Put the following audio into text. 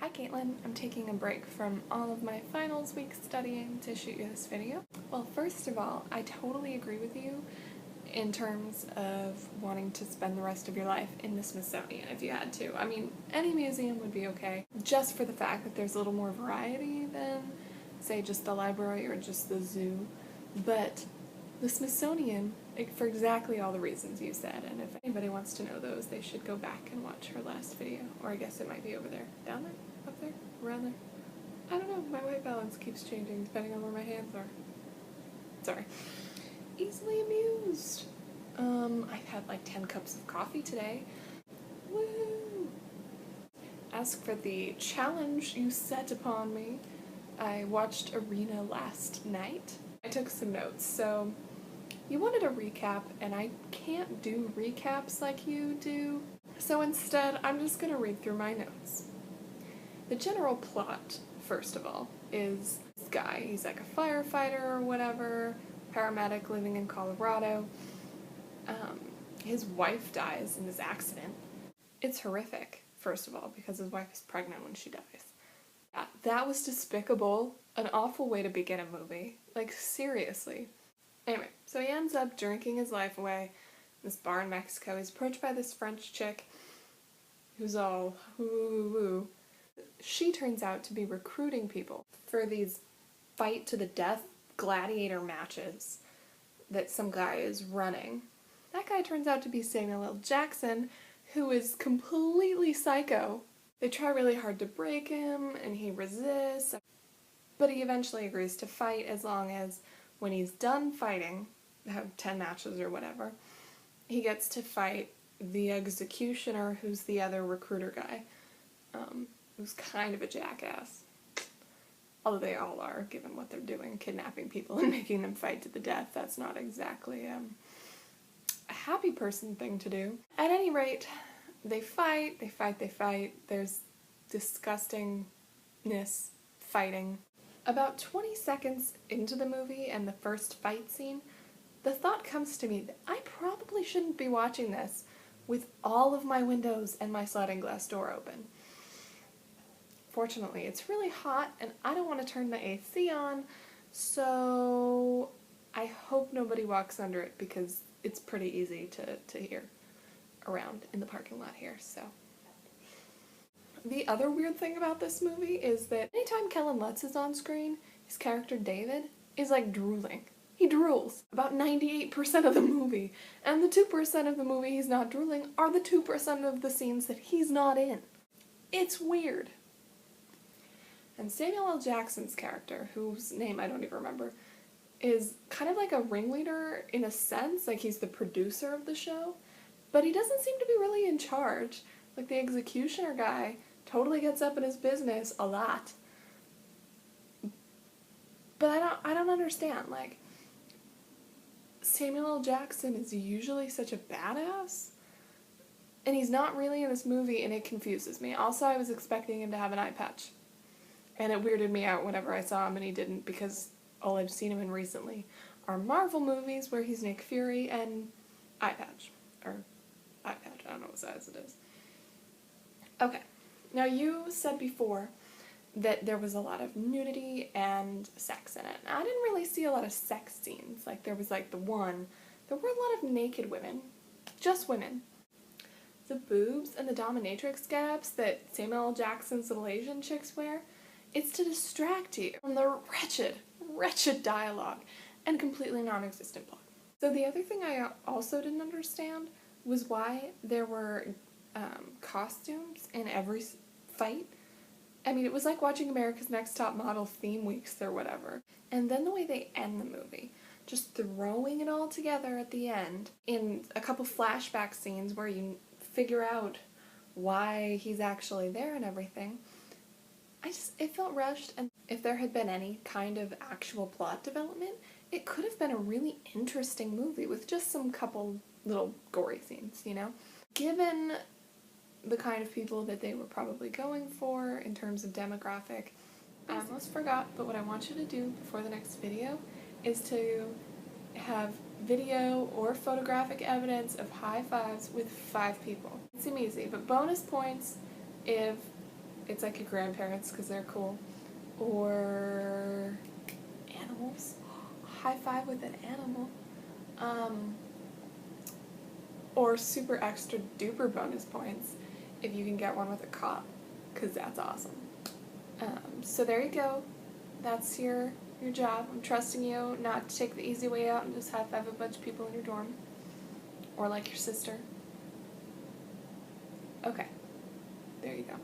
Hi Katelyn, I'm taking a break from all of my finals week studying to shoot you this video. Well, first of all, I totally agree with you in terms of wanting to spend the rest of your life in the Smithsonian if you had to. I mean, any museum would be okay, just for the fact that there's a little more variety than, say, just the library or just the zoo. But the Smithsonian, for exactly all the reasons you said, and if anybody wants to know those, they should go back and watch her last video. Or I guess it might be over there. Down there? Up there? Around there? I don't know, my white balance keeps changing depending on where my hands are. Sorry. Easily amused. I've had like 10 cups of coffee today. Woo! As for the challenge you set upon me, I watched Arena last night. I took some notes, so you wanted a recap, and I can't do recaps like you do, so instead I'm just gonna read through my notes. The general plot, first of all, is this guy. He's like a firefighter or whatever, paramedic living in Colorado. His wife dies in this accident. It's horrific, first of all, because his wife is pregnant when she dies. Yeah, that was despicable. An awful way to begin a movie. Like, seriously. Anyway, so he ends up drinking his life away in this bar in Mexico. He's approached by this French chick who's all woo-woo-woo. She turns out to be recruiting people for these fight-to-the-death gladiator matches that some guy is running. That guy turns out to be Samuel L. Jackson, who is completely psycho. They try really hard to break him, and he resists, but he eventually agrees to fight as long as, when he's done fighting, have 10 matches or whatever, he gets to fight the executioner, who's the other recruiter guy, who's kind of a jackass. Although they all are, given what they're doing, kidnapping people and making them fight to the death. That's not exactly a happy person thing to do. At any rate, they fight. There's disgustingness fighting. About 20 seconds into the movie and the first fight scene, the thought comes to me that I probably shouldn't be watching this with all of my windows and my sliding glass door open. Fortunately, it's really hot and I don't want to turn the AC on, so I hope nobody walks under it because it's pretty easy to hear around in the parking lot here, so. The other weird thing about this movie is that anytime Kellen Lutz is on screen, his character David is like drooling. He drools about 98% of the movie, and the 2% of the movie he's not drooling are the 2% of the scenes that he's not in. It's weird. And Samuel L. Jackson's character, whose name I don't even remember, is kind of like a ringleader in a sense, like he's the producer of the show, but he doesn't seem to be really in charge. Like the executioner guy totally gets up in his business a lot. But I don't understand, like, Samuel L. Jackson is usually such a badass, and he's not really in this movie, and it confuses me. Also, I was expecting him to have an eye patch, and it weirded me out whenever I saw him and he didn't, because all I've seen him in recently are Marvel movies where he's Nick Fury and eye patch, or eye patch, I don't know what size it is. Okay, now you said before that there was a lot of nudity and sex in it. Now, I didn't really see a lot of sex scenes. Like, there was like there were a lot of naked women. Just women. The boobs and the dominatrix gaps that Samuel L. Jackson's little Asian chicks wear, it's to distract you from the wretched dialogue and completely non-existent plot. So the other thing I also didn't understand was why there were costumes in every fight. I mean, it was like watching America's Next Top Model theme weeks or whatever. And then the way they end the movie, just throwing it all together at the end in a couple flashback scenes where you figure out why he's actually there and everything. It felt rushed, and if there had been any kind of actual plot development, it could have been a really interesting movie with just some couple little gory scenes, you know? Given the kind of people that they were probably going for in terms of demographic, I almost forgot, but what I want you to do before the next video is to have video or photographic evidence of high fives with 5 people. It seems easy, but bonus points if it's like your grandparents because they're cool. Or animals. High five with an animal. Or super extra duper bonus points if you can get one with a cop, because that's awesome. So there you go. That's your job. I'm trusting you not to take the easy way out and just high five a bunch of people in your dorm. Or like your sister. Okay. There you go.